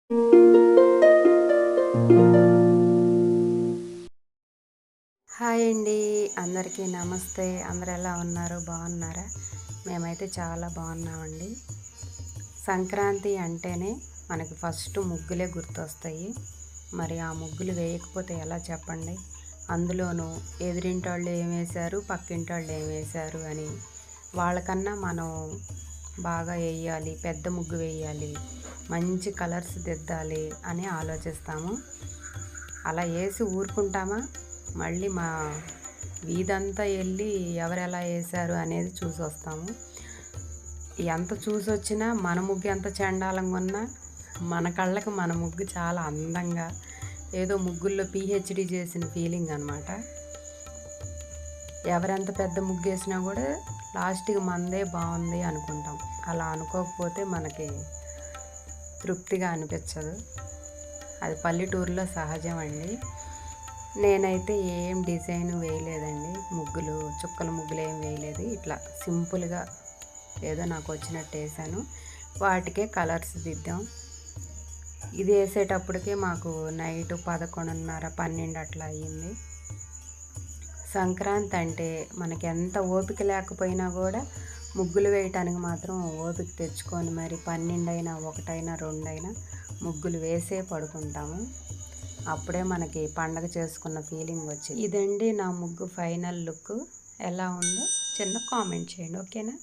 Hi అండి, అందరికీ నమస్తే. అందరు ఎలా ఉన్నారు? బాగున్నారా? మేమైతే చాలా బాగున్నామండి. సంక్రాంతి అంటేనే మనకి ఫస్ట్ ముగ్గులే గుర్తొస్తాయి. మరి ఆ ముగ్గులు వేయకపోతే ఎలా చెప్పండి? అందులోనూ ఎదురింటోళ్ళు ఏం వేశారు, పక్కింటోళ్ళు ఏం వేశారు అని వాళ్ళకన్నా మనం బాగా వేయాలి, పెద్ద ముగ్గు వేయాలి, మంచి కలర్స్ దిద్దాలి అని ఆలోచిస్తాము. అలా వేసి ఊరుకుంటామా? మళ్ళీ మా వీధంతా వెళ్ళి ఎవరెలా వేశారు అనేది చూసి వస్తాము. ఎంత చూసి వచ్చినా మన ముగ్గు ఎంత చండాలంగా ఉన్నా మన కళ్ళకి మన ముగ్గు చాలా అందంగా, ఏదో ముగ్గుల్లో పిహెచ్డి చేసిన ఫీలింగ్ అనమాట. ఎవరెంత పెద్ద ముగ్గు వేసినా కూడా లాస్ట్కి మనదే బాగుంది అనుకుంటాం. అలా అనుకోకపోతే మనకి తృప్తిగా అనిపించదు. అది పల్లెటూరులో సహజం అండి. నేనైతే ఏం డిజైన్ వేయలేదండి. ముగ్గులు, చుక్కల ముగ్గులు ఏం వేయలేదు. ఇట్లా సింపుల్గా ఏదో నాకు వచ్చినట్టు వేసాను. వాటికే కలర్స్ దిద్దాం. ఇది వేసేటప్పటికే మాకు నైట్ 11:30, 12 అట్లా అయ్యింది. సంక్రాంతి అంటే మనకి ఎంత ఓపిక లేకపోయినా కూడా ముగ్గులు వేయటానికి మాత్రం ఓపిక తెచ్చుకొని మరి 12 అయినా, 1 అయినా, 2 అయినా ముగ్గులు వేసే పడుకుంటాము. అప్పుడే మనకి పండగ చేసుకున్న ఫీలింగ్ వచ్చింది. ఇదండి నా ముగ్గు ఫైనల్ లుక్. ఎలా ఉందో చిన్న కామెంట్ చేయండి, ఓకేనా?